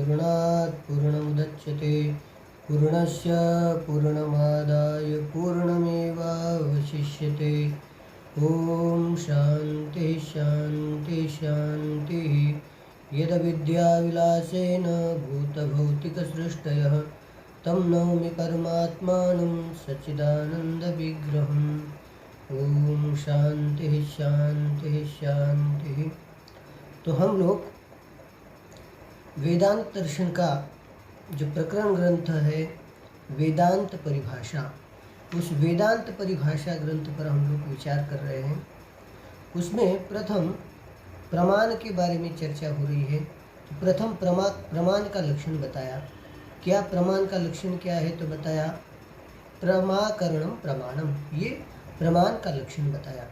पूर्णात् पूर्णमुदच्यते पूर्णस्य पूर्णमादाय पूर्णमेवावशिष्यते। ॐ शान्ति शान्ति शान्तिः। यद्विद्याविलासेन भूतभौतिकसृष्टयः तं नौमि परमात्मानं सच्चिदानन्दविग्रहम्। ओम शांति शांति शांति। तो हम लोग वेदांत दर्शन का जो प्रकरण ग्रंथ है वेदांत परिभाषा, उस वेदांत परिभाषा ग्रंथ पर हम लोग विचार कर रहे हैं। उसमें प्रथम प्रमाण के बारे में चर्चा हो रही है। तो प्रथम प्रमाण का लक्षण बताया। क्या प्रमाण का लक्षण क्या है? तो बताया प्रमाकरणम प्रमाणम, ये प्रमाण का लक्षण बताया।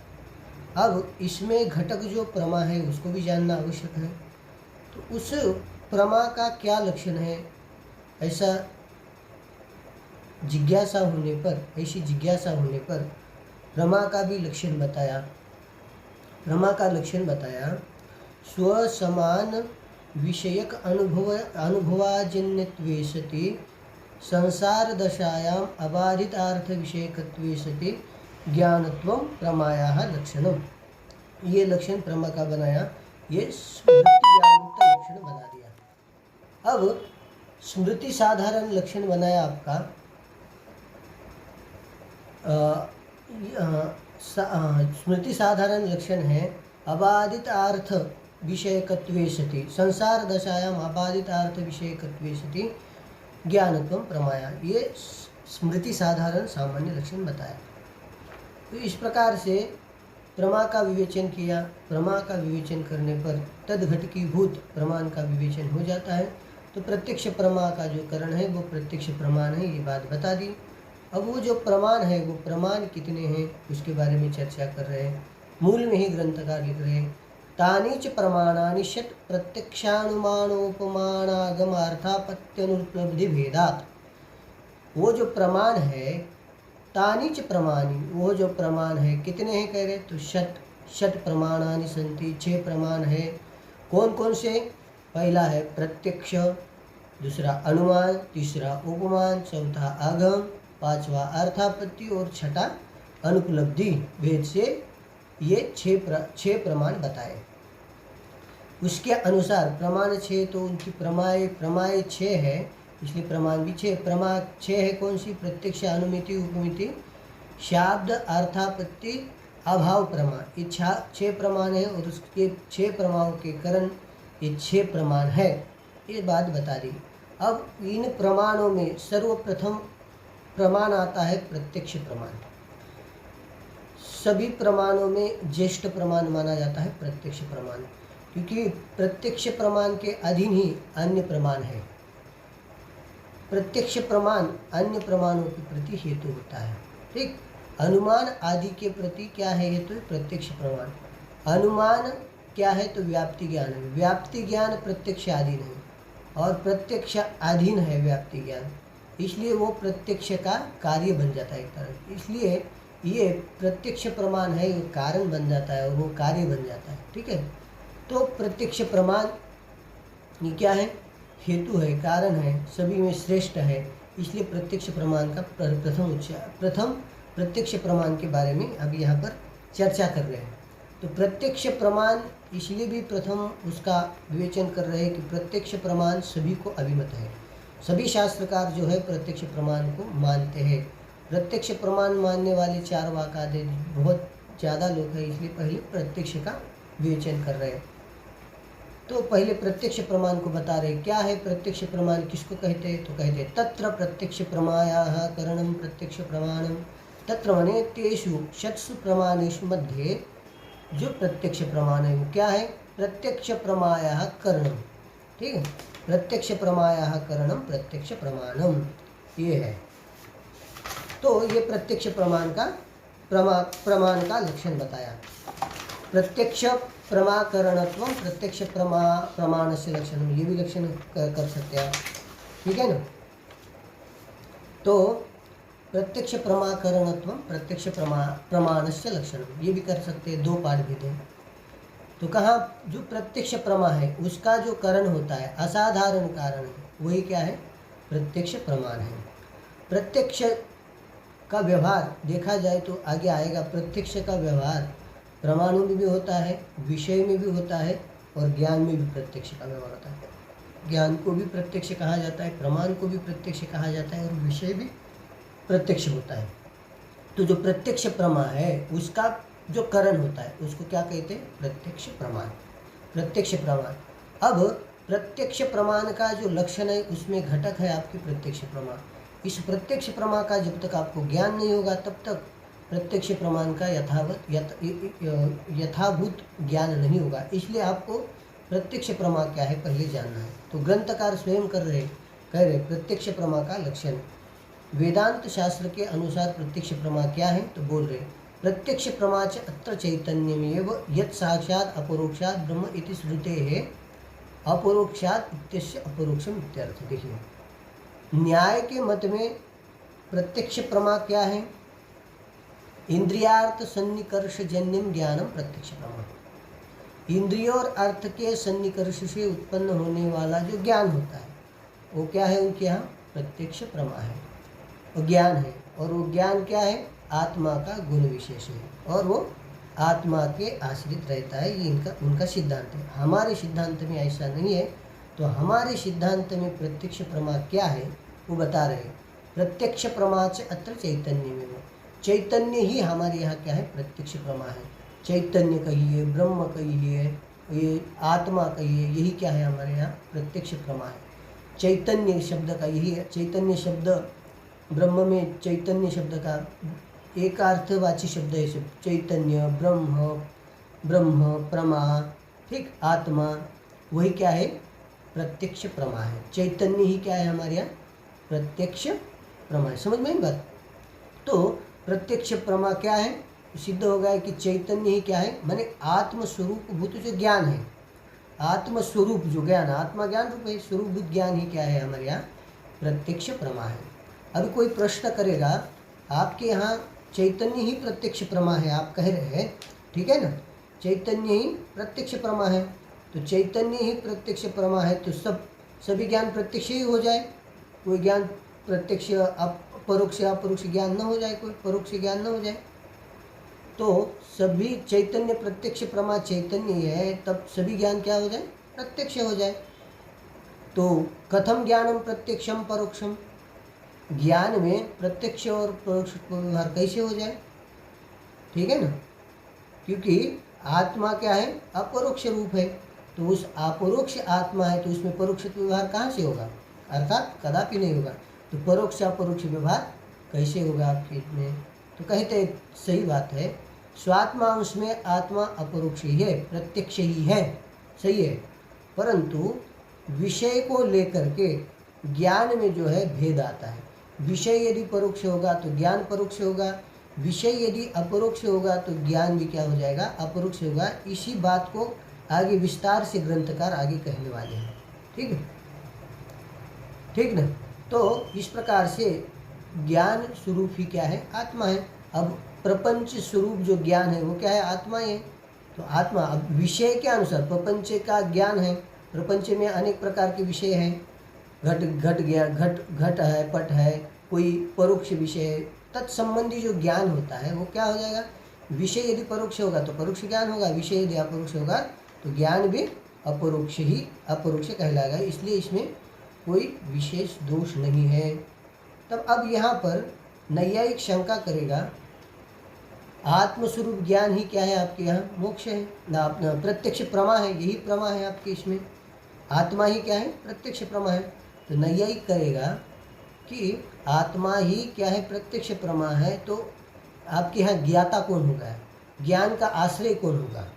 अब इसमें घटक जो प्रमा है उसको भी जानना आवश्यक है। तो उस प्रमा का क्या लक्षण है, ऐसी जिज्ञासा होने पर प्रमा का भी लक्षण बताया। प्रमा का लक्षण बताया स्वसमान विषयक अनुभवाजन्यत्वे सति संसार दशायाम अबाधितार्थ विषयकत्वे सति ज्ञानत्वं प्रमायाः लक्षणम। ये लक्षण प्रमा का बनाया, ये स्मृति व्यावृत्त लक्षण बना दिया। अब स्मृति साधारण लक्षण बनाया आपका स्मृति साधारण लक्षण है अबाधित अर्थ विषयकत्वे सति संसार दशायाम अबाधित अर्थ विषयकत्वे सति ज्ञानत्वं प्रमाया। ये स्मृति साधारण सामान्य लक्षण बताया। तो इस प्रकार से प्रमा का विवेचन किया। प्रमा का विवेचन करने पर तद्घटकीभूत प्रमाण का विवेचन हो जाता है। तो प्रत्यक्ष प्रमा का जो करण है वो प्रत्यक्ष प्रमाण है, ये बात बता दी। अब वो जो प्रमाण है वो प्रमाण कितने हैं उसके बारे में चर्चा कर रहे हैं। मूल में ही ग्रंथकार लिख रहे हैं तानीच प्रमाणानि षट् प्रत्यक्षानुमानोपमानागमार्थापत्यनुपलब्धि भेदात्। वो जो प्रमाण है तानीच प्रमाणी, वो जो प्रमाण है कितने हैं कह रहे? तो षट् प्रमाणानि सन्ति, 6 प्रमाण है। कौन कौन से? पहला है प्रत्यक्ष, दूसरा अनुमान, तीसरा उपमान, चौथा आगम, पांचवा अर्थापत्ति और छठा अनुपलब्धि भेद से ये 6 प्रमाण बताए। उसके अनुसार प्रमाण 6, तो उनकी प्रमाय 6 है, इसलिए प्रमाण भी 6। प्रमा 6 है कौन सी? प्रत्यक्ष, अनुमिति, उपमिति, शाब्द, अर्थापत्ति, अभाव प्रमा। ये 6 प्रमाण है और उसके 6 प्रमाणों के कारण ये 6 प्रमाण है, ये बात बता दी। अब इन प्रमाणों में सर्वप्रथम प्रमाण आता है प्रत्यक्ष प्रमाण। सभी प्रमाणों में ज्येष्ठ प्रमाण माना जाता है प्रत्यक्ष प्रमाण, क्योंकि प्रत्यक्ष प्रमाण के अधीन ही अन्य प्रमाण है। प्रत्यक्ष प्रमाण अन्य प्रमाणों के प्रति हेतु होता है। ठीक, अनुमान आदि के प्रति क्या है हेतु? प्रत्यक्ष प्रमाण। अनुमान क्या है? तो व्याप्ति ज्ञान है। व्याप्ति ज्ञान प्रत्यक्ष अधीन है और प्रत्यक्ष अधीन है व्याप्ति ज्ञान, इसलिए वो प्रत्यक्ष का कार्य बन जाता है एक तरह। इसलिए ये प्रत्यक्ष प्रमाण है, ये कारण बन जाता है और वो कार्य बन जाता है। ठीक है, तो प्रत्यक्ष प्रमाण ये क्या है? हेतु है, कारण है, सभी में श्रेष्ठ है। इसलिए प्रत्यक्ष प्रमाण का प्रथम प्रत्यक्ष प्रमाण के बारे में अभी यहाँ पर चर्चा कर रहे हैं। तो प्रत्यक्ष प्रमाण इसलिए भी प्रथम उसका विवेचन कर रहे हैं कि प्रत्यक्ष प्रमाण सभी को अभिमत है। सभी शास्त्रकार जो है प्रत्यक्ष प्रमाण को मानते हैं। प्रत्यक्ष प्रमाण मानने वाले 4 वाक आदि बहुत ज़्यादा लोग हैं, इसलिए पहले प्रत्यक्ष का विवेचन कर रहे हैं। तो पहले प्रत्यक्ष प्रमाण को बता रहे क्या है प्रत्यक्ष प्रमाण, किसको कहते हैं? तो कहते हैं तत्र प्रत्यक्ष प्रमायाः करणं प्रत्यक्ष प्रमाणम। तत्र माने तेषु षट्सु प्रमाणेषु मध्ये जो प्रत्यक्ष प्रमाण है वो क्या है? प्रत्यक्ष प्रमायाः करणम। ठीक है, प्रत्यक्ष प्रमायाः करणम प्रत्यक्ष प्रमाणम, ये है। तो ये प्रत्यक्ष प्रमाण का लक्षण बताया। प्रत्यक्ष प्रमाकरणत्व प्रत्यक्ष प्रमाण से लक्षण, ये भी लक्षण कर सकते हैं। ठीक है ना? तो प्रत्यक्ष प्रमाकरणत्व प्रत्यक्ष प्रमाण से लक्षण, ये भी कर सकते हैं। 2 पाठ भी थे। तो कहाँ जो प्रत्यक्ष प्रमा है उसका जो कारण होता है, असाधारण कारण है, वही क्या है, प्रत्यक्ष प्रमाण है। प्रत्यक्ष का व्यवहार देखा जाए तो आगे आएगा, प्रत्यक्ष का व्यवहार प्रमाणों में भी होता है, विषय में भी होता है, और ज्ञान में भी प्रत्यक्ष का व्यवहार होता है। ज्ञान को भी प्रत्यक्ष कहा जाता है, प्रमाण को भी प्रत्यक्ष कहा जाता है, और विषय भी प्रत्यक्ष होता है। तो जो प्रत्यक्ष प्रमा है उसका जो कारण होता है उसको क्या कहते हैं, प्रत्यक्ष प्रमाण, प्रत्यक्ष प्रमाण। अब प्रत्यक्ष प्रमाण का जो लक्षण है उसमें घटक है आपकी प्रत्यक्ष प्रमाण। इस प्रत्यक्ष प्रमाण का जब तक आपको ज्ञान नहीं होगा तब तक प्रत्यक्ष प्रमाण का यथाभूत ज्ञान नहीं होगा। इसलिए आपको प्रत्यक्ष प्रमाण क्या है पहले जानना है। तो ग्रंथकार स्वयं कह रहे प्रत्यक्ष प्रमाण का लक्षण। वेदांत शास्त्र के अनुसार प्रत्यक्ष प्रमाण क्या है, तो बोल रहे प्रत्यक्ष प्रमाण च अत्र चैतन्यमेव यत् साक्षात् अपरोक्षात् ब्रह्म इति श्रुतेः अपरोक्षात् इत्यस्य अपरोक्षम इत्यर्थ। देखिए, न्याय के मत में प्रत्यक्ष प्रमाण क्या है, इंद्रियार्थ सन्निकर्ष जन्यम ज्ञानम प्रत्यक्ष प्रमाण। इंद्रियों और अर्थ के सन्निकर्ष से उत्पन्न होने वाला जो ज्ञान होता है वो क्या है, उनके यहाँ प्रत्यक्ष प्रमाण है, वो ज्ञान है। और वो ज्ञान क्या है, आत्मा का गुण विशेष है, और वो आत्मा के आश्रित रहता है। ये उनका सिद्धांत है। हमारे सिद्धांत में ऐसा नहीं है। तो हमारे सिद्धांत में प्रत्यक्ष प्रमाण क्या है वो बता रहे हैं। प्रत्यक्ष प्रमाण से अत्र चैतन्य में, वो चैतन्य ही हमारे यहाँ क्या है, प्रत्यक्ष प्रमाण है। चैतन्य कहिए, ब्रह्म कहिए, ये आत्मा कहिए, यही क्या है हमारे यहाँ प्रत्यक्ष प्रमाण है। चैतन्य शब्द का यही है। चैतन्य शब्द ब्रह्म में, चैतन्य शब्द का एक अर्थवाची शब्द है सब, चैतन्य, ब्रह्म, प्रमा, ठीक, आत्मा, वही क्या है, प्रत्यक्ष प्रमा है। चैतन्य ही क्या है हमारे यहाँ, प्रत्यक्ष प्रमा है। समझ में आई बात। तो प्रत्यक्ष प्रमा क्या है, सिद्ध हो गया कि चैतन्य ही क्या है, माने आत्मस्वरूप भूत जो ज्ञान है, आत्मस्वरूप जो ज्ञान, आत्मा ज्ञान रूप है, स्वरूप भूत ज्ञान ही क्या है हमारे यहाँ प्रत्यक्ष प्रमा है। अभी कोई प्रश्न करेगा, आपके यहाँ चैतन्य ही प्रत्यक्ष प्रमा है, आप कह रहे हैं, ठीक है ना, चैतन्य ही प्रत्यक्ष प्रमा है। तो चैतन्य ही प्रत्यक्ष प्रमा है तो सभी ज्ञान प्रत्यक्ष ही हो जाए, कोई ज्ञान प्रत्यक्ष परोक्ष अपरोक्ष ज्ञान न हो जाए, कोई परोक्ष ज्ञान न हो जाए। तो सभी चैतन्य प्रत्यक्ष प्रमा चैतन्य है, तब सभी ज्ञान क्या हो जाए, प्रत्यक्ष हो जाए। तो कथम ज्ञानम प्रत्यक्षम परोक्षम, ज्ञान में प्रत्यक्ष और परोक्ष व्यवहार कैसे हो जाए, ठीक है ना, क्योंकि आत्मा क्या है, अपरोक्ष रूप है। तो उस अपरोक्ष आत्मा है तो उसमें परोक्ष व्यवहार कहाँ से होगा, अर्थात कदापि नहीं होगा। तो परोक्ष अपरोक्ष व्यवहार कैसे होगा आपके में, तो कहते सही बात है, स्वात्मांश में आत्मा अपरोक्ष ही है, प्रत्यक्ष ही है, सही है, परंतु विषय को लेकर के ज्ञान में जो है भेद आता है। विषय यदि परोक्ष होगा तो ज्ञान परोक्ष होगा, विषय यदि अपरोक्ष होगा तो ज्ञान भी क्या हो जाएगा, अपरोक्ष होगा। इसी बात को आगे विस्तार से ग्रंथकार आगे कहने वाले हैं, ठीक है, ठीक ना। तो इस प्रकार से ज्ञान स्वरूप ही क्या है, आत्मा है। अब प्रपंच स्वरूप जो ज्ञान है वो क्या है, आत्मा है। तो आत्मा अब विषय के अनुसार प्रपंच का ज्ञान है, प्रपंच में अनेक प्रकार के विषय हैं, घट है, पट है, कोई परोक्ष विषय, तत्संबंधी जो ज्ञान होता है वो क्या हो जाएगा, विषय यदि परोक्ष होगा तो परोक्ष ज्ञान होगा, विषय यदि अपरोक्ष होगा तो ज्ञान भी अपरोक्ष कहलाएगा। इसलिए इसमें कोई विशेष दोष नहीं है। तब अब यहाँ पर नैयायिक शंका करेगा, आत्मस्वरूप ज्ञान ही क्या है आपके यहाँ, मोक्ष है ना, अपना प्रत्यक्ष प्रमा है, यही प्रमा है आपके, इसमें आत्मा ही क्या है, प्रत्यक्ष प्रमा है। तो नैयायिक करेगा कि आत्मा ही क्या है, प्रत्यक्ष प्रमा है, तो आपके यहाँ ज्ञाता कौन होगा, ज्ञान का आश्रय कौन होगा,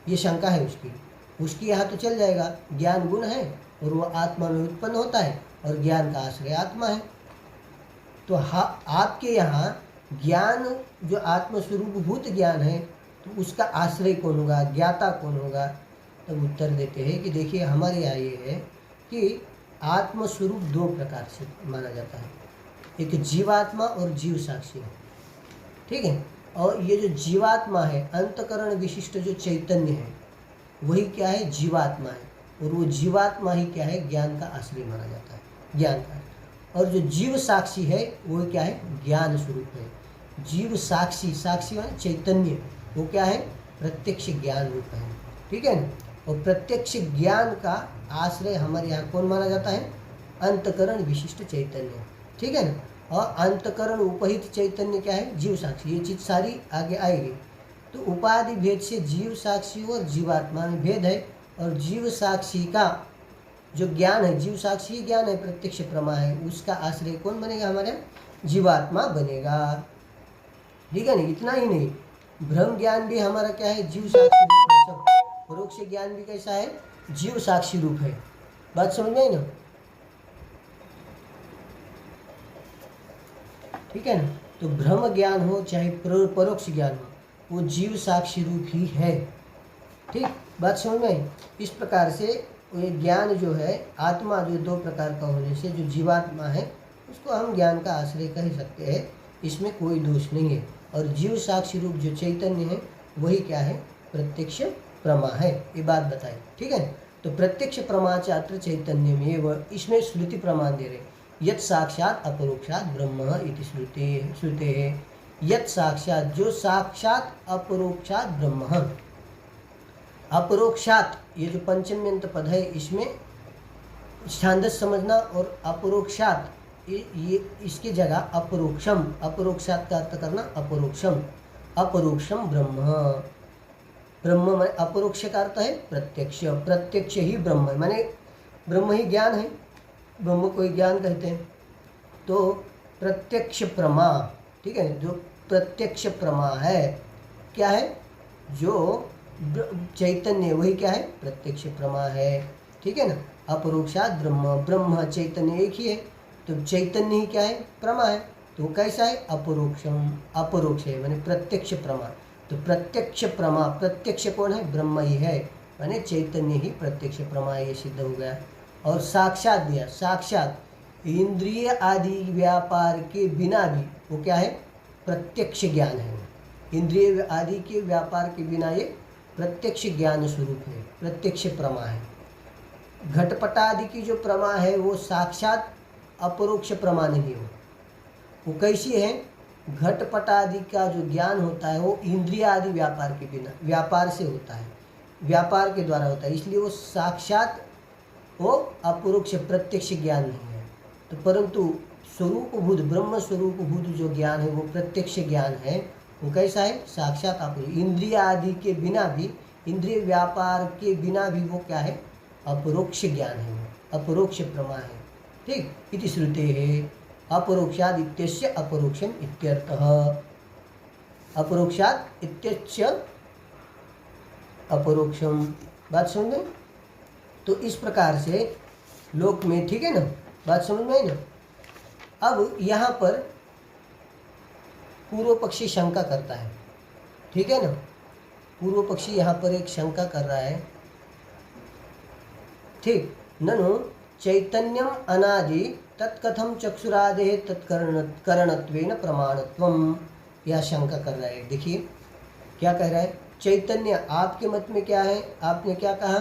ये शंका है उसकी यहाँ तो चल जाएगा, ज्ञान गुण है और वो आत्मा में उत्पन्न होता है और ज्ञान का आश्रय आत्मा है। तो आपके यहाँ ज्ञान जो आत्मस्वरूप भूत ज्ञान है तो उसका आश्रय कौन होगा, ज्ञाता कौन होगा। तब उत्तर देते हैं कि देखिए हमारे यहाँ ये है कि आत्मस्वरूप दो प्रकार से माना जाता है, एक जीवात्मा और जीव साक्षी, ठीक है। और ये जो जीवात्मा है, अंतकरण विशिष्ट जो चैतन्य है, वही क्या है, जीवात्मा है, और वो जीवात्मा ही क्या है, ज्ञान का आश्रय माना जाता है, ज्ञान का। और जो जीव साक्षी है वो क्या है, ज्ञान स्वरूप है। जीव साक्षी, साक्षी माने चैतन्य, वो क्या है, प्रत्यक्ष ज्ञान रूप है, ठीक है ना। और प्रत्यक्ष ज्ञान का आश्रय हमारे यहाँ कौन माना जाता है, अंतकरण विशिष्ट चैतन्य, ठीक है ना। और अंतकरण उपहित चैतन्य क्या है, जीव साक्षी। ये चीज सारी आगे आएगी। तो उपाधि भेद से जीव साक्षी और जीवात्मा में भेद है, और जीव साक्षी का जो ज्ञान है, जीव साक्षी ज्ञान है, प्रत्यक्ष प्रमा है, उसका आश्रय कौन बनेगा, हमारे जीवात्मा बनेगा, ठीक है ना। इतना ही नहीं, ब्रह्म ज्ञान भी हमारा क्या है, जीव साक्षी रूप है। सब परोक्ष ज्ञान भी कैसा है, जीव साक्षी रूप है। बात समझ में आई ना, ठीक है ना। तो ब्रह्म ज्ञान हो चाहे परोक्ष ज्ञान हो, वो जीव साक्षी रूप ही है, ठीक। बात समझ में आई। इस प्रकार से ये ज्ञान जो है, आत्मा जो दो प्रकार का होने से जो जीवात्मा है उसको हम ज्ञान का आश्रय कह सकते हैं, इसमें कोई दोष नहीं है। और जीव साक्षी रूप जो चैतन्य है वही क्या है, प्रत्यक्ष प्रमा है, ये बात बताई, ठीक है। तो प्रत्यक्ष प्रमाचात्र चैतन्य में वह, इसमें श्रुति प्रमाण दे रहे, यत् साक्षात अपरोक्षात ब्रह्म इति श्रुते है। यत् साक्षात, जो साक्षात अपरोक्षात ब्रह्म, अपरोक्षात, ये जो पंचम्यंत पद है इसमें छांदस समझना, और अपरोक्षात ये इसकी जगह अपरोक्षम, अपरोक्षात का अर्थ करना अपरोक्षम, अपरोक्षम ब्रह्म। ब्रह्म माने अपरोक्ष का अर्थ है प्रत्यक्ष, प्रत्यक्ष ही ब्रह्म है, माने ब्रह्म ही ज्ञान है, ब्रह्म को ही ज्ञान कहते हैं। तो प्रत्यक्ष प्रमा, ठीक है, जो प्रत्यक्ष प्रमा है क्या है, जो चैतन्य वही क्या है, प्रत्यक्ष प्रमा है, ठीक है ना। अपरोक्षात ब्रह्म, ब्रह्म चैतन्य एक ही है, तो चैतन्य ही क्या है, प्रमा है। तो कैसा है, अपरोक्षम, अपरोक्ष है माने प्रत्यक्ष प्रमा। तो प्रत्यक्ष प्रमा, प्रत्यक्ष कौन है, ब्रह्म ही है, माने चैतन्य ही प्रत्यक्ष प्रमा, ये सिद्ध हो गया। और साक्षात दिया, साक्षात इंद्रिय आदि व्यापार के बिना भी वो क्या है, प्रत्यक्ष ज्ञान है। इंद्रिय आदि के व्यापार के बिना ये प्रत्यक्ष ज्ञान स्वरूप है, प्रत्यक्ष प्रमा है। घटपटादि की जो प्रमा है वो साक्षात अपरोक्ष प्रमा नहीं हो, वो कैसी है, घटपटादि का जो ज्ञान होता है वो इंद्रिय आदि व्यापार के बिना, व्यापार से होता है, व्यापार के द्वारा होता है, इसलिए वो साक्षात वो अपरोक्ष प्रत्यक्ष ज्ञान नहीं है। तो परंतु स्वरूपभूत, ब्रह्म स्वरूपभूत जो ज्ञान है वो प्रत्यक्ष ज्ञान है, वो कैसा है, साक्षात अपरोक्ष, इंद्रिय आदि के बिना भी, इंद्रिय व्यापार के बिना भी वो क्या है, अपरोक्ष ज्ञान है, अपरोक्ष प्रमा है, ठीक। इति श्रुते है अपरोक्षाद इत्यस्य अपरोक्षम इत्यर्थः, अपरोक्षात इत्यस्य अपरोक्षम। बात समझ में। तो इस प्रकार से लोक में, ठीक है ना, बात समझ में आई ना। अब यहाँ पर पूर्व पक्षी शंका करता है, ठीक है ना, पूर्व पक्षी यहाँ पर एक शंका कर रहा है, ठीक। ननु चैतन्यम अनादि तत्कथम चक्षुरादे तत्करणत्वेन प्रमाणत्वम, यह शंका कर रहा है। देखिए क्या कह रहा है, चैतन्य आपके मत में क्या है, आपने क्या कहा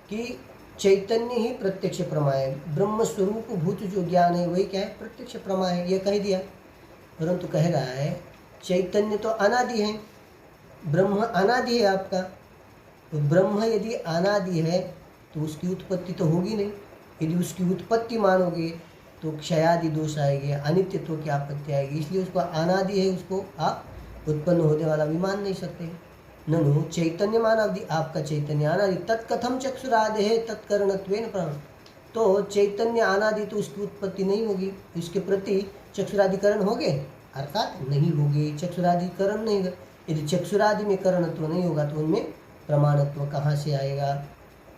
कि चैतन्य ही प्रत्यक्ष प्रमा है, ब्रह्म स्वरूप भूत जो ज्ञान है वही क्या है, प्रत्यक्ष प्रमा है, ये कह दिया। परंतु कह रहा है चैतन्य तो अनादि है, ब्रह्म अनादि है आपका, तो ब्रह्म यदि अनादि है तो उसकी उत्पत्ति तो होगी नहीं, यदि उसकी उत्पत्ति मानोगे तो क्षयादि दोष आएंगे, अनित्यत्व की आपत्ति आएगी, इसलिए उसको अनादि है, उसको आप उत्पन्न होने वाला भी मान नहीं सकते। ननु चैतन्य मानादि, आपका चैतन्य अनादि, तत्कथम चक्षुरादे है तत्करणत्वेन प्रमा, तो चैतन्य अनादि तो उसकी उत्पत्ति नहीं होगी, इसके प्रति चक्षुरादिकरण होंगे, अर्थात नहीं होगी, चक्षुरादिकरण नहीं होगा। यदि चक्षुरादि में करणत्व नहीं होगा तो उनमें प्रमाणत्व कहाँ से आएगा,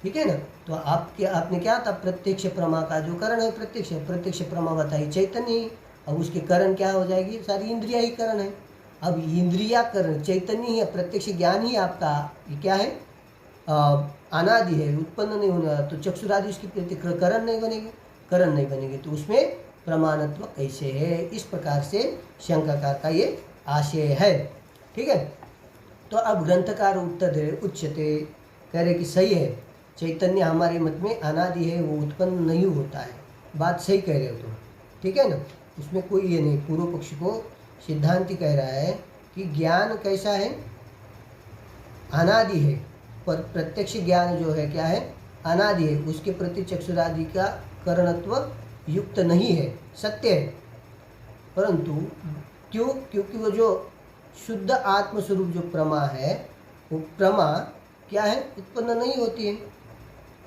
ठीक है ना। तो आपने क्या था, प्रत्यक्ष प्रमा का जो करण है प्रत्यक्ष, प्रत्यक्ष प्रमा बताई चैतन्य ही, अब उसके करण क्या हो जाएगी, सारी इंद्रिया ही करण है। अब इंद्रिया करण चैतन्य ही है, प्रत्यक्ष ज्ञान ही आपका ये क्या है, अनादि है, उत्पन्न नहीं होने वाला, तो चक्षुरादि उसकी प्रति करण नहीं बनेगी, करण नहीं बनेगी, तो उसमें प्रमाणत्व कैसे है, इस प्रकार से शंकाकार का ये आशय है, ठीक है। तो अब ग्रंथकार उत्तर दे, उच्यते, कह रहे कि सही है, चैतन्य हमारे मत में अनादि है, वो उत्पन्न नहीं होता है। बात सही कह रहे हो तुम, ठीक है ना, उसमें कोई ये नहीं। पूर्व पक्ष को सिद्धांति कह रहा है कि ज्ञान कैसा है, अनादि है, पर प्रत्यक्ष ज्ञान जो है क्या है, अनादि है, उसके प्रति चक्षुरादि का करणत्व युक्त नहीं है, सत्य है। परंतु क्यों? क्योंकि वो जो शुद्ध आत्मस्वरूप जो प्रमा है, वो प्रमा क्या है, उत्पन्न नहीं होती है,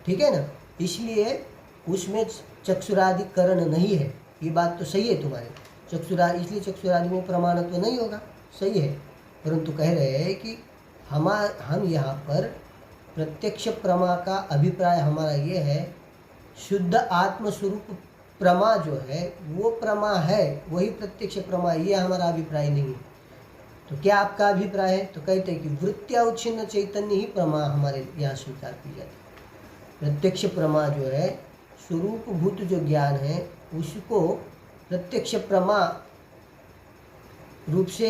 ठीक है ना, इसलिए उसमें चक्षुरादि करण नहीं है। ये बात तो सही है तुम्हारी, इसलिए चक्षुरादि में प्रमाणत्व तो नहीं होगा, सही है। परंतु कह रहे हैं कि हम यहाँ पर प्रत्यक्ष प्रमा का अभिप्राय हमारा ये है, शुद्ध आत्मस्वरूप प्रमा जो है वो प्रमा है, वही प्रत्यक्ष प्रमा, ये हमारा अभिप्राय नहीं है। तो क्या आपका अभिप्राय है? तो कहते हैं कि वृत्त्यावच्छिन्न चैतन्य ही प्रमा हमारे यहाँ स्वीकार की जाती है। प्रत्यक्ष प्रमा जो है, स्वरूपभूत जो ज्ञान है, उसको प्रत्यक्ष प्रमा रूप से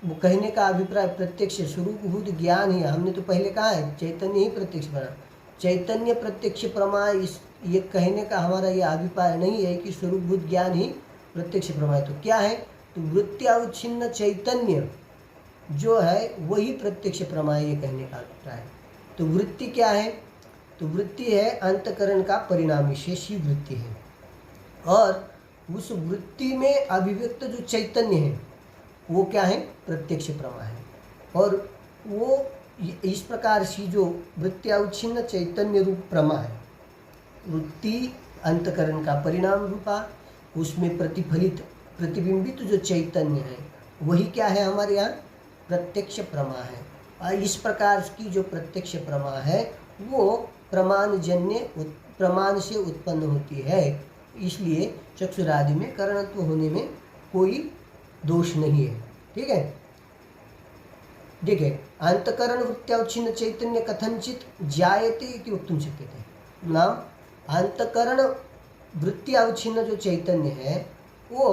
वो कहने का अभिप्राय प्रत्यक्ष स्वरूपभूत ज्ञान ही, हमने तो पहले कहा है चैतन्य ही प्रत्यक्ष प्रमा, चैतन्य प्रत्यक्ष प्रमा, इस ये कहने का हमारा ये अभिप्राय नहीं है कि स्वरूपभूत ज्ञान ही प्रत्यक्ष प्रमा है। तो क्या है? तो वृत्त्यावच्छिन्न चैतन्य जो है वही प्रत्यक्ष प्रमा है, ये कहने का अभिप्राय है। तो वृत्ति क्या है? तो वृत्ति है अंतकरण का परिणाम विशेष ही वृत्ति है, और उस वृत्ति में अभिव्यक्त जो चैतन्य है वो क्या है? प्रत्यक्ष प्रमा है। और वो इस प्रकार से जो वृत्त्यावच्छिन्न चैतन्य रूप प्रमा है, वृत्ति अंतकरण का परिणाम रूपा, उसमें प्रतिफलित प्रतिबिंबित जो चैतन्य है वही क्या है हमारे यहाँ? प्रत्यक्ष प्रमा है। और इस प्रकार की जो प्रत्यक्ष प्रमा है वो प्रमाणजन्य प्रमाण से उत्पन्न होती है, इसलिए चक्षुरादि में करणत्व होने में कोई दोष नहीं है, ठीक है। देखिए, अंतकरण वृत्त्यावच्छिन्न चैतन्य कथनचित जायते इति वक्तुं शक्यते। नाम अंतकरण वृत्ति अवच्छिन्न जो चैतन्य है वो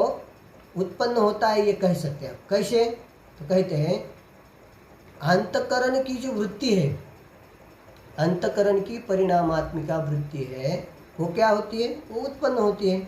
उत्पन्न होता है, ये कह सकते हैं। कैसे? तो कहते हैं अंतकरण की जो वृत्ति है, अंतकरण की परिणामात्मिका वृत्ति है, वो क्या होती है? वो उत्पन्न होती है।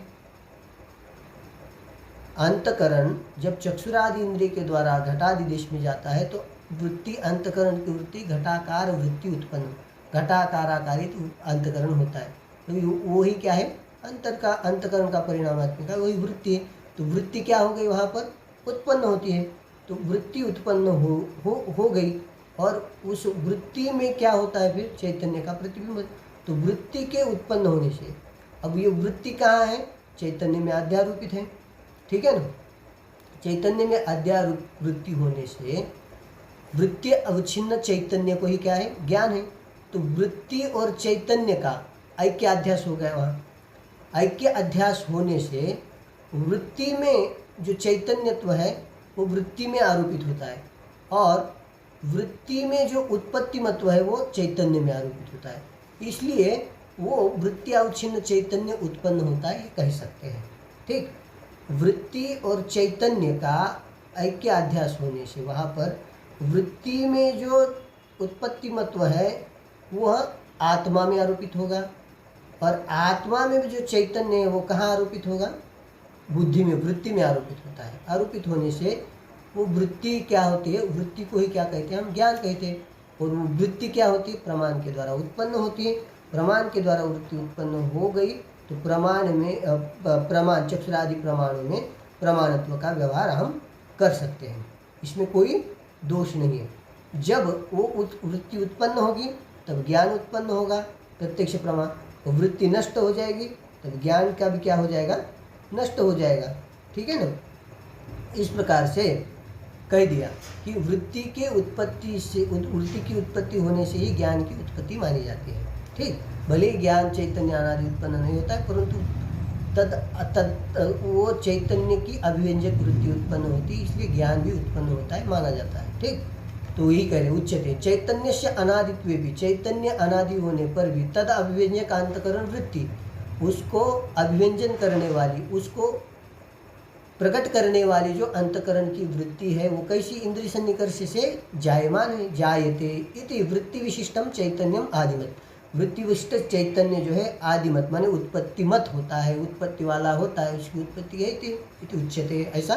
अंतकरण जब चक्षुरादि इंद्रिय के द्वारा घटादि देश में जाता है तो वृत्ति, अंतकरण की वृत्ति घटाकार वृत्ति उत्पन्न, घटाकाराकारित अंतकरण होता है। तो वो ही क्या है? अंतकरण का परिणामात्मिका वही वृत्ति है। तो वृत्ति क्या हो गई? वहाँ पर उत्पन्न होती है। तो वृत्ति उत्पन्न हो गई, और उस वृत्ति में क्या होता है फिर? चैतन्य का प्रतिबिंब। तो वृत्ति के उत्पन्न होने से, अब ये वृत्ति कहाँ है? चैतन्य में अध्यारोपित है, ठीक है ना। चैतन्य में अध्यारोप वृत्ति होने से वृत्ति अवच्छिन्न चैतन्य को ही क्या है? ज्ञान है। तो वृत्ति और चैतन्य का ऐक्य अध्यास हो गया। वहाँ ऐक्य अध्यास होने से वृत्ति में जो चैतन्यत्व है वो वृत्ति में आरोपित होता है, और वृत्ति में जो उत्पत्ति मत्व है वो चैतन्य में आरोपित होता है, इसलिए वो वृत्ति अवच्छिन्न चैतन्य उत्पन्न होता है, ये कह सकते हैं, ठीक। वृत्ति और चैतन्य का ऐक्य अध्यास होने से वहाँ पर वृत्ति में जो उत्पत्ति मत्व है वह आत्मा में आरोपित होगा, और आत्मा में भी जो चैतन्य है वो कहाँ आरोपित होगा? बुद्धि में, वृत्ति में आरोपित होता है। आरोपित होने से वो वृत्ति क्या होती है? वृत्ति को ही क्या कहते हैं? हम ज्ञान कहते हैं। और वो वृत्ति क्या होती है? प्रमाण के द्वारा उत्पन्न होती है। प्रमाण के द्वारा वृत्ति उत्पन्न हो गई तो प्रमाण में प्रमाण चक्षुरादि प्रमाणों में प्रमाणत्व का व्यवहार हम कर सकते हैं, इसमें कोई दोष नहीं है। जब वो वृत्ति उत्पन्न होगी तब ज्ञान उत्पन्न होगा, प्रत्यक्ष प्रमाण। वृत्ति नष्ट हो जाएगी तब ज्ञान का भी क्या हो जाएगा? नष्ट हो जाएगा, ठीक है ना। इस प्रकार से कह दिया कि वृत्ति के उत्पत्ति से, वृत्ति की उत्पत्ति होने से ही ज्ञान की उत्पत्ति मानी जाती है, ठीक। भले ज्ञान चैतन्य अनादि उत्पन्न नहीं होता है, परंतु वो चैतन्य की अभिव्यंजक वृत्ति उत्पन्न होती है, इसलिए ज्ञान भी उत्पन्न होता है, माना जाता है, ठीक। तो यही कह रहे उच्चते चैतन्य से अनादित्वे भी, चैतन्य अनादि होने पर भी तद अभिव्यंजक अंतकरण वृत्ति, उसको अभिव्यंजन करने वाली, उसको प्रकट करने वाली जो अंतकरण की वृत्ति है वो कैसी इंद्रिय सन्निकर्ष से जायमान है। जायते इति वृत्ति विशिष्टम चैतन्यम आदिमत। वृत्ति विशिष्ट चैतन्य जो है आदिमत माने उत्पत्ति मत होता है, उत्पत्ति वाला होता है, उसकी उत्पत्ति है इति उच्यते, ऐसा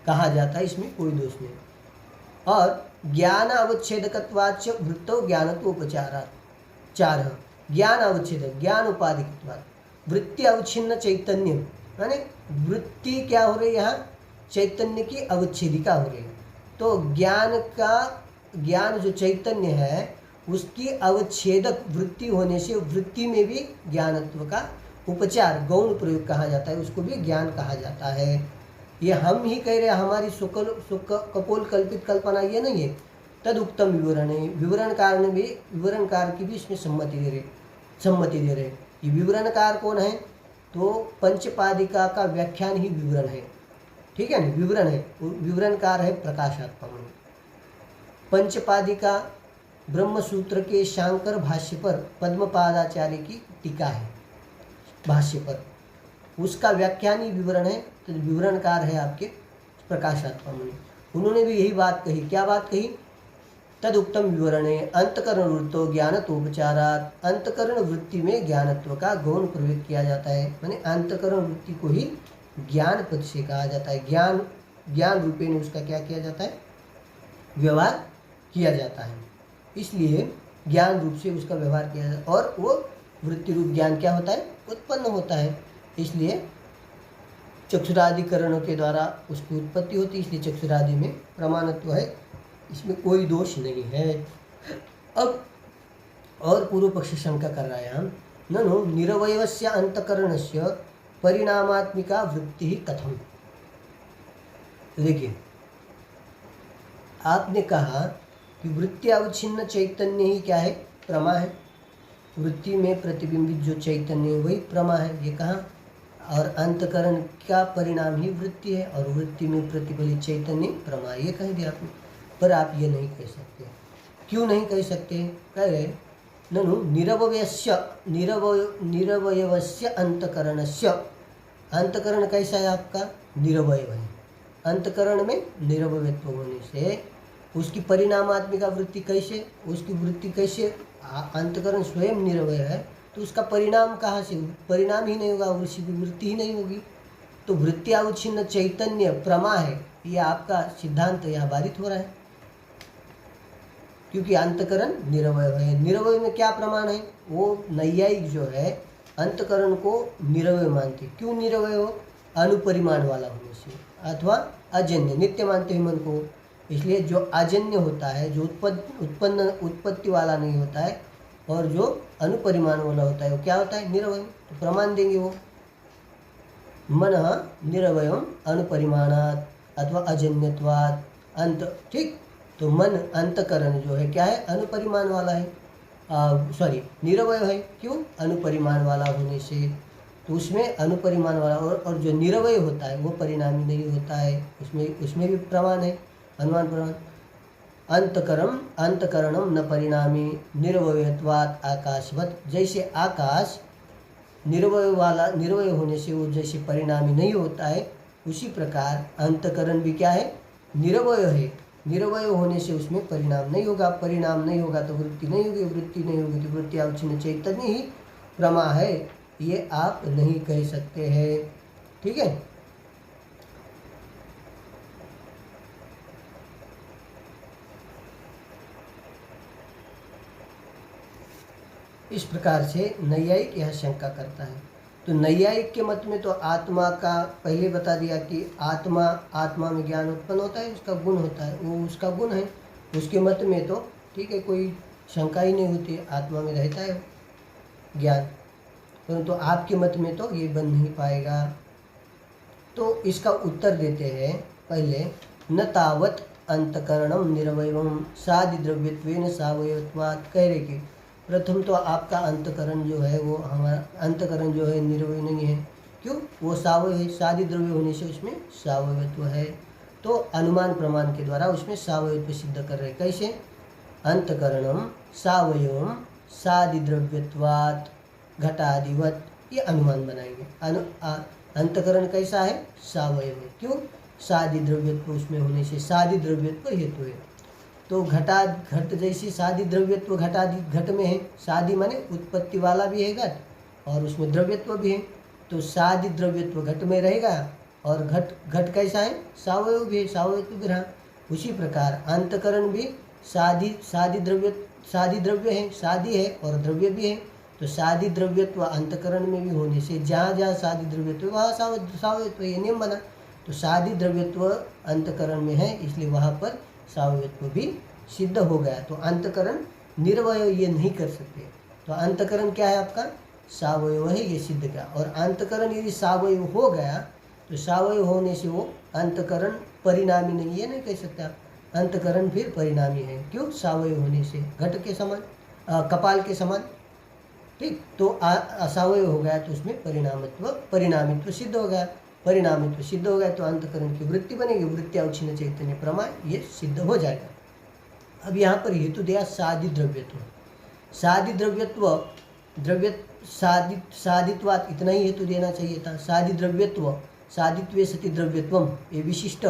कहा जाता है, इसमें कोई दोष नहीं। और ज्ञान अवच्छेदकत्वाच्च वृत्तो ज्ञानत्वोपचारात्। 4 ज्ञान अवच्छेदक ज्ञान उपाधिकत्वात् वृत्ति अवच्छिन्न चैतन्य माने वृत्ति क्या हो रही है यहाँ, चैतन्य की अवच्छेदिका हो रही है। तो ज्ञान जो चैतन्य है उसकी अवच्छेदक वृत्ति होने से वृत्ति में भी ज्ञानत्व का उपचार गौण प्रयोग कहा जाता है, उसको भी ज्ञान कहा जाता है। ये हम ही कह रहे हैं, हमारी कपोल कल्पित कल्पना ये नहीं है। तद उत्तम विवरण है, विवरणकार की भी इसमें सम्मति दे रहे। ये विवरणकार कौन है, तो पंचपादिका का व्याख्यान ही विवरण है, ठीक है ना, विवरण है, विवरणकार है प्रकाशात्मा मुनि। पंचपादिका ब्रह्मसूत्र के शांकर भाष्य पर पद्मपादाचार्य की टीका है, भाष्य पर उसका व्याख्यान ही विवरण है। तो विवरणकार है आपके प्रकाशात्मा मुनि, उन्होंने भी यही बात कही। क्या बात कही, तद उत्तम विवरण है अंतकरण वृत्तो ज्ञानत्वोपचारात्। अंतकरण वृत्ति में ज्ञानत्व का गौण प्रयोग किया जाता है, माने अंतकरण वृत्ति को ही ज्ञान पद से कहा जाता है। ज्ञान रूपे में उसका क्या किया जाता है, व्यवहार किया जाता है, इसलिए ज्ञान रूप से उसका व्यवहार किया जाता है। और वो वृत्ति रूप ज्ञान क्या होता है, उत्पन्न होता है, इसलिए चक्षुरादिकरणों के द्वारा उसकी उत्पत्ति होती है, इसलिए चक्षुरादि में प्रमाणत्व है, इसमें कोई दोष नहीं है। अब और पूर्व पक्षी शंका कर रहा है हम, ननु निरवयवस्य अंतकरणस्य परिणामात्मिका वृत्ति ही कथम। देखिए आपने कहा कि वृत्ति अवच्छिन्न चैतन्य ही क्या है, प्रमा है। वृत्ति में प्रतिबिंबित जो चैतन्य है वही प्रमा है, ये कहा। और अंतकरण का परिणाम ही वृत्ति है और वृत्ति में प्रतिफलित चैतन्य प्रमा, ये कह दिया आपने। पर आप ये नहीं कह सकते। क्यों नहीं कह सकते, कह रहे ननु निरवयवस्य अंतकरणस्य। अंतकरण कैसा है आपका, निरवयव है। अंतकरण में निरवयत्व होने से उसकी परिणामात्मिका वृत्ति कैसे, उसकी वृत्ति कैसे, अंतकरण स्वयं निरवय है तो उसका परिणाम कहाँ से, परिणाम ही नहीं होगा, उसकी वृत्ति ही नहीं होगी। तो वृत्ति अवच्छिन्न चैतन्य प्रमा है, ये आपका सिद्धांत यहाँ बाधित हो रहा है, क्योंकि अंतकरण निरवय है। निरवय में क्या प्रमाण है, वो नैयायिक जो है अंतकरण को निरवय मानते। क्यों निरवय हो, अनुपरिमाण वाला होने से, अथवा अजन्य, नित्य मानते हैं मन को, इसलिए जो अजन्य होता है, जो उत्पत्ति वाला नहीं होता है, और जो अनुपरिमाण वाला होता है वो क्या होता है, निरवय। तो प्रमाण देंगे वो मनः निरवयम अनुपरिमाणात् अथवा अजन्यत्वात् अंत, ठीक। तो मन अंतकरण जो है क्या है, अनुपरिमाण वाला है, निरवय है। क्यों, अनुपरिमाण वाला होने से, तो उसमें अनुपरिमाण वाला और जो निरवय होता है वो परिणामी नहीं होता है, उसमें भी प्रमाण है, अनुमान प्रमाण। अंतकरणम न परिणामी निरवयत्वात् आकाशवत। जैसे आकाश निरवय होने से वो जैसे परिणामी नहीं होता है, उसी प्रकार अंतकरण भी क्या है, निरवय है। निरवय होने से उसमें परिणाम नहीं होगा, परिणाम नहीं होगा तो वृत्ति नहीं होगी, वृत्ति नहीं होगी तो वृत्ति अवच्छिन्न चैतन्य ही प्रमा है, ये आप नहीं कह सकते हैं, ठीक है। इस प्रकार से नैयायिक यह शंका करता है। तो नैयायिक के मत में तो आत्मा का पहले बता दिया कि आत्मा में ज्ञान उत्पन्न होता है, उसका गुण होता है, वो उसका गुण है। उसके मत में तो ठीक है, कोई शंका ही नहीं होती, आत्मा में रहता है ज्ञान, परंतु आपके मत में तो ये बन नहीं पाएगा। तो इसका उत्तर देते हैं पहले, न तावत अंतकरणम निरवयवम सादिद्रव्यत्वेन सावयवत्वात्। कह रहे कि प्रथम तो आपका अंतकरण जो है वो, हमारा अंतकरण जो है निरवय नहीं है। क्यों, वो सावय है, सादि द्रव्य होने से उसमें सावयत्व है। तो अनुमान प्रमाण के द्वारा उसमें सावयत्व सिद्ध कर रहे। कैसे, अंतकरणम सावयवम सादि द्रव्यत्वात् घटादिवत, ये अनुमान बनाएंगे। अंतकरण कैसा है? सावयव है। क्यों? सादि द्रव्यत्व उसमें होने से, सादि द्रव्यत्व हेतु है। तो घट जैसी सादि द्रव्यत्व घट में है। सादि माने उत्पत्ति वाला भी है घट और उसमें द्रव्यत्व भी है। तो सादि द्रव्यत्व घट में रहेगा और घट कैसा है? सावयव भी है, सावयव भी रहा। उसी प्रकार अंतकरण भी सादि द्रव्य है, सादि है और द्रव्य भी है। तो सादि द्रव्यत्व अंतकरण में भी होने से जहाँ जहाँ सादि द्रव्यत्व वहाँ सावयत्व, ये नियम बना। तो सादि द्रव्यत्व अंतकरण में है, इसलिए वहाँ पर सावयत्व भी सिद्ध हो गया। तो अंतकरण निर्वय ये नहीं कर सकते। तो अंतकरण क्या है आपका? सावयव है, ये सिद्ध किया। और अंतकरण यदि सावयव हो गया तो सावयव होने से वो अंतकरण परिणामी नहीं है, नहीं कह सकते आप। अंतकरण फिर परिणामी है। क्यों? सावयव होने से, घट के समान, कपाल के समान। ठीक, तो असावयव हो गया तो उसमें परिणामित्व सिद्ध हो गया। परिणामित्व सिद्ध हो गया तो अंतकरण की वृत्ति बनेगी, वृत्त्यावच्छिन्न चैतन्य प्रमाण, ये सिद्ध हो जाएगा। अब यहाँ पर हेतु दिया सादि द्रव्यत्व। सादि द्रव्यत्व सादित्वात् इतना ही हेतु देना चाहिए था। सादि द्रव्यत्व, सादित्वे सति द्रव्यत्वम, ये विशिष्ट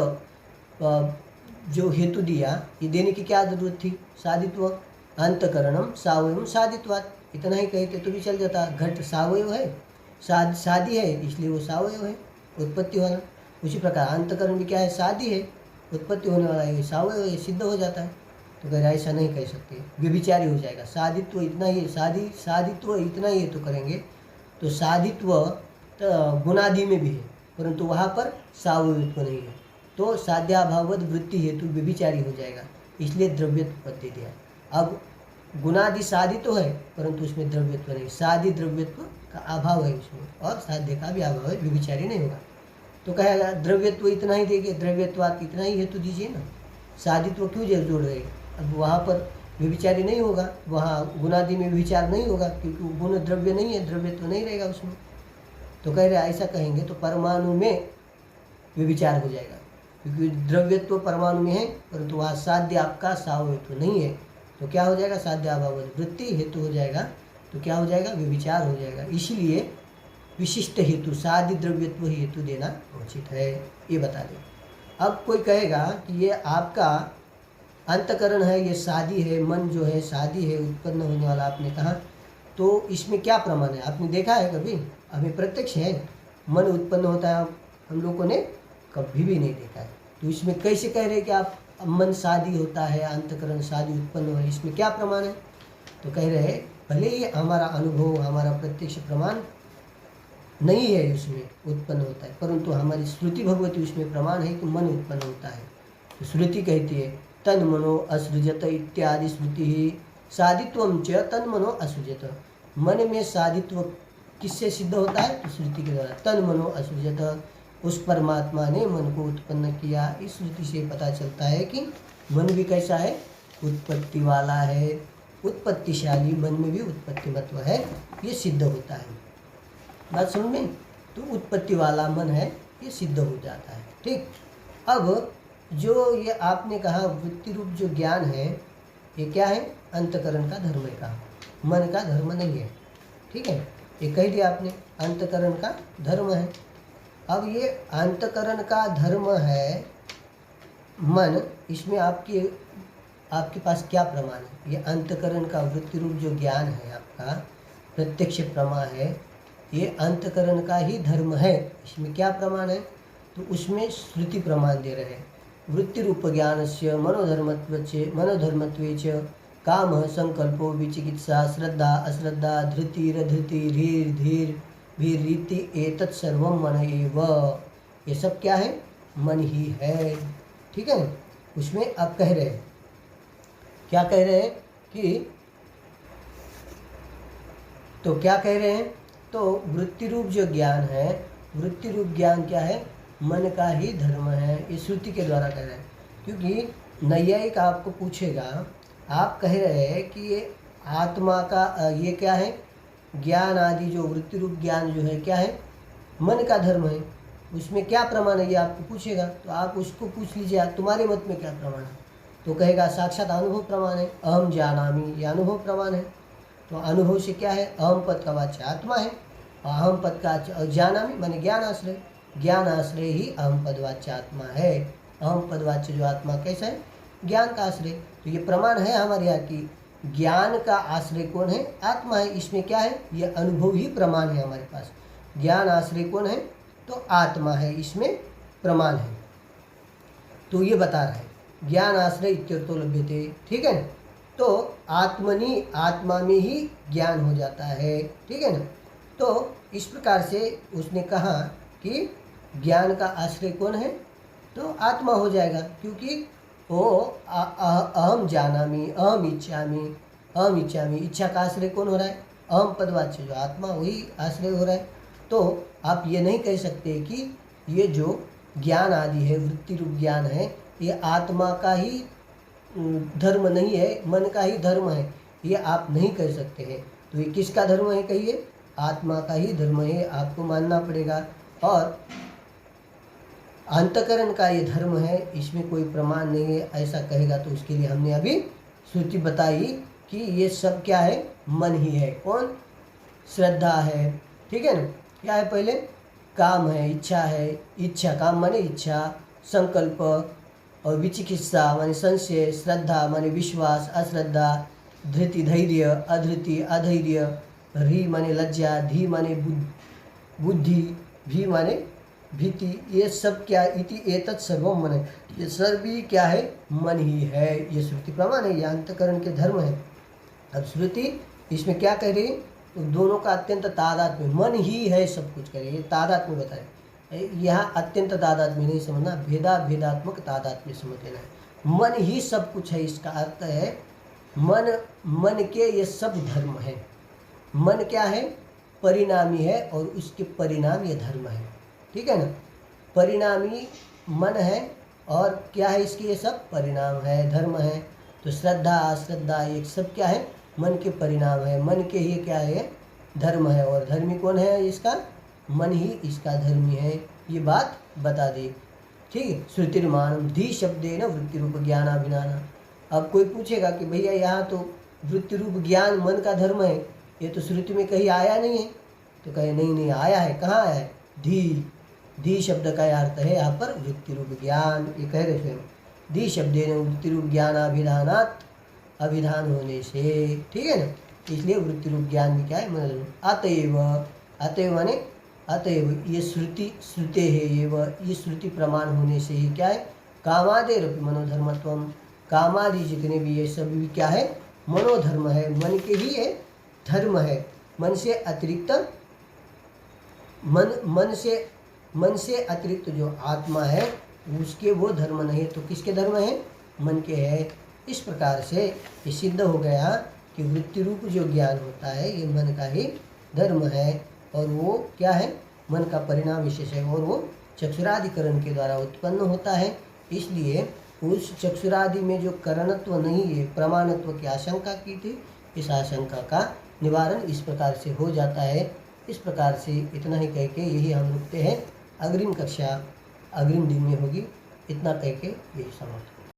जो हेतु दिया, ये देने की क्या जरूरत थी? सादित्व अंतकरणम सावयव सादित्वात्, इतना ही कहते तो भी चल जाता। घट सावयव है, सादि है, इसलिए वो सावयव है, उत्पत्ति वाला। उसी प्रकार अंतकरण भी क्या है? सादि है, उत्पत्ति होने वाला है, सावयव है, सिद्ध हो जाता है। तो कह ऐसा नहीं कह सकते, व्यभिचारी हो जाएगा। सादित्व इतना ही, सादित्व इतना ही तो करेंगे तो सादित्व गुणादि में भी है, परंतु वहाँ पर सावयत्व नहीं है, तो साध्याभाववद वृत्ति हेतु व्यभिचारी हो जाएगा, इसलिए द्रव्यत्व पद दे दिया। अब गुणादि सादि तो है परंतु उसमें द्रव्यत्व नहीं, सादि द्रव्यत्व का अभाव है उसमें, और साध्य का भी अभाव है, व्यभिचारी नहीं होगा। तो कहेगा द्रव्यत्व इतना ही देंगे, द्रव्यत्वात् इतना ही हेतु दीजिए ना, सादित्व क्यों जोड़ रहे? अब वहाँ पर व्यभिचारी नहीं होगा, वहाँ गुणादि में विचार नहीं होगा, क्योंकि गुण द्रव्य नहीं है, द्रव्यत्व नहीं रहेगा उसमें। तो कह रहे ऐसा कहेंगे तो परमाणु में व्यभिचार हो जाएगा, क्योंकि द्रव्यत्व परमाणु में है परंतु वहाँ साध्य आपका सावयत्व नहीं है, तो क्या हो जाएगा? साध्याभाव वृत्ति हेतु हो जाएगा, तो क्या हो जाएगा? व्यभिचार हो जाएगा। इसलिए विशिष्ट हेतु सादि द्रव्यत्व हेतु देना उचित है, ये बता दें। अब कोई कहेगा कि ये आपका अंतकरण है, ये सादि है, मन जो है सादि है, उत्पन्न होने वाला आपने कहा, तो इसमें क्या प्रमाण है? आपने देखा है कभी? हमें प्रत्यक्ष है मन उत्पन्न होता है, हम लोगों ने कभी भी नहीं देखा है। तो इसमें कैसे कह रहे हैं कि आप मन सादि होता है, अंतकरण सादि उत्पन्न हो है, इसमें क्या प्रमाण है? तो कह रहे हैं भले ही हमारा अनुभव, हमारा प्रत्यक्ष प्रमाण नहीं है उसमें उत्पन्न होता है, परंतु हमारी श्रुति भगवती उसमें प्रमाण है कि मन उत्पन्न होता है। तो श्रुति कहती है तन मनो असृजत इत्यादि श्रुति ही सादित्वम च तन मनो असृजत। मन में सादित्व किससे सिद्ध होता है? तो श्रुति के द्वारा। तन मनो असृजत, उस परमात्मा ने मन को उत्पन्न किया। इस श्रुति से पता चलता है कि मन भी कैसा है? उत्पत्ति वाला है, उत्पत्तिशाली, मन में भी उत्पत्ति मत्व है, ये सिद्ध होता है। बात समझ में? तो उत्पत्ति वाला मन है, ये सिद्ध हो जाता है। ठीक, अब जो ये आपने कहा वृत्ति रूप जो ज्ञान है, ये क्या है? अंतकरण का धर्म है, कहा मन का धर्म नहीं है। ठीक है, ये कह दिया आपने, अंतकरण का धर्म है। अब ये अंतकरण का धर्म है मन, इसमें आपके पास क्या प्रमाण है? ये अंतकरण का वृत्ति रूप जो ज्ञान है आपका, प्रत्यक्ष प्रमाण है, ये अंतकरण का ही धर्म है, इसमें क्या प्रमाण है? तो उसमें श्रुति प्रमाण दे रहे हैं। वृत्ति रूप ज्ञान से मनोधर्मत्वे च काम संकल्पो विचिकित्सा श्रद्धा अश्रद्धा धृतिरधृति धीर धीर भीरीति एतत् सर्वम मन एव, ये सब क्या है? मन ही है। ठीक है, उसमें आप कह रहे हैं, क्या कह रहे हैं कि, तो क्या कह रहे हैं? तो वृत्ति रूप जो ज्ञान है, वृत्ति रूप ज्ञान क्या है? मन का ही धर्म है, ये श्रुति के द्वारा कह रहे हैं। क्योंकि नैयायिक आपको पूछेगा, आप कह रहे हैं कि ये आत्मा का ये क्या है? ज्ञान आदि जो वृत्ति रूप ज्ञान जो है क्या है? मन का धर्म है, उसमें क्या प्रमाण है? ये आपको पूछेगा, तो आप उसको पूछ लीजिए तुम्हारे मत में क्या प्रमाण है? तो कहेगा साक्षात अनुभव प्रमाण है, अहम जानामि, ये अनुभव प्रमाण है। तो अनुभव से क्या है? अहम पद का वाच्य आत्मा है, अहम पद का जानामि माने ज्ञान आश्रय, ज्ञान आश्रय ही अहम पदवाच्य आत्मा है। अहम पदवाच्य जो आत्मा कैसा है? ज्ञान का आश्रय। तो ये प्रमाण है हमारे यहाँ की ज्ञान का आश्रय कौन है? आत्मा है। इसमें क्या है? ये अनुभव ही प्रमाण है हमारे पास। ज्ञान आश्रय कौन है? तो आत्मा है, इसमें प्रमाण है। तो ये बता रहा है ज्ञान आश्रय इत्यर्थो लभ्यते, ठीक है ना। तो आत्मनि, आत्मा में ही ज्ञान हो जाता है, ठीक है ना। तो इस प्रकार से उसने कहा कि ज्ञान का आश्रय कौन है? तो आत्मा हो जाएगा, क्योंकि वो अहम जानामि, अहम इच्छामि, अहम इच्छामि, इच्छा का आश्रय कौन हो रहा है? अहम पदवाच्य जो आत्मा, वही आश्रय हो रहा है। तो आप ये नहीं कह सकते कि ये जो ज्ञान आदि है, वृत्ति रूप ज्ञान है, ये आत्मा का ही धर्म नहीं है, मन का ही धर्म है, ये आप नहीं कह सकते हैं। तो ये किसका धर्म है कहिए? आत्मा का ही धर्म है, आपको मानना पड़ेगा। और अंतकरण का ये धर्म है, इसमें कोई प्रमाण नहीं है, ऐसा कहेगा तो उसके लिए हमने अभी श्रुति बताई कि ये सब क्या है? मन ही है। कौन? श्रद्धा है, ठीक है ना। क्या है? पहले काम है, इच्छा है, इच्छा, काम माने इच्छा, संकल्प, और विचिकित्सा माने संशय, श्रद्धा माने विश्वास, अश्रद्धा, धृति धैर्य, अधृति अधैर्य, री माने लज्जा, धी माने बुद्धि, भी माने भीति। ये सब क्या? इति एतत् सर्वम मन है, ये सभी क्या है? मन ही है। ये श्रुति प्रमाण है, ये अंतकरण के धर्म है। अब श्रुति इसमें क्या कह रही है? तो दोनों का अत्यंत तादात्म्य, मन ही है सब कुछ कह रही है, तादात्म्य बताए। यहाँ अत्यंत तादात्म्य नहीं समझना, भेदात्मक तादात्म्य समझ लेना है। मन ही सब कुछ है, इसका अर्थ है मन के ये सब धर्म है। मन क्या है? परिणामी है, और उसके परिणाम ये धर्म है, ठीक है ना। परिणामी मन है, और क्या है इसके? ये सब परिणाम है, धर्म है। तो श्रद्धा, अश्रद्धा, ये सब क्या है? मन के परिणाम है, मन के ही क्या है? धर्म है। और धर्मी कौन है इसका? मन ही इसका धर्मी है। ये बात बता दी, ठीक है। श्रुतिर्मानम धी शब्देन वृत्ति रूप ज्ञानाभिधान। अब कोई पूछेगा कि भैया यहाँ तो वृत्ति रूप ज्ञान मन का धर्म है, ये तो श्रुति में कहीं आया नहीं है। तो कहे नहीं आया है। कहाँ आया है? धी शब्द का अर्थ है यहाँ पर वृत्ति रूप ज्ञान, ये कह रहे स्वयं। धी शब्देन वृत्ति रूप ज्ञानाभिधानात्, अभिधान होने से, ठीक है ना। इसलिए वृत्ति रूप ज्ञान में क्या है? मन। अतएव, अतएव माने अतएव, ये श्रुते है, ये श्रुति प्रमाण होने से ही क्या है? कामादेरपि मनोधर्मत्वम, कामादि जितने भी ये सब भी क्या है? मनोधर्म है, मन के ही ये धर्म है। मन से अतिरिक्त मन से अतिरिक्त जो आत्मा है उसके वो धर्म नहीं। तो किसके धर्म है? मन के है। इस प्रकार से ये सिद्ध हो गया कि वृत्ति रूप जो ज्ञान होता है ये मन का ही धर्म है, और वो क्या है? मन का परिणाम विशेष है, और वो चक्षुरादिकरण के द्वारा उत्पन्न होता है। इसलिए उस चक्षुरादि में जो करणत्व नहीं है, प्रमाणत्व की आशंका की थी, इस आशंका का निवारण इस प्रकार से हो जाता है। इस प्रकार से इतना ही कह के यही हम रुकते हैं। अग्रिम कक्षा अग्रिम दिन में होगी। इतना कह के यही समाप्त।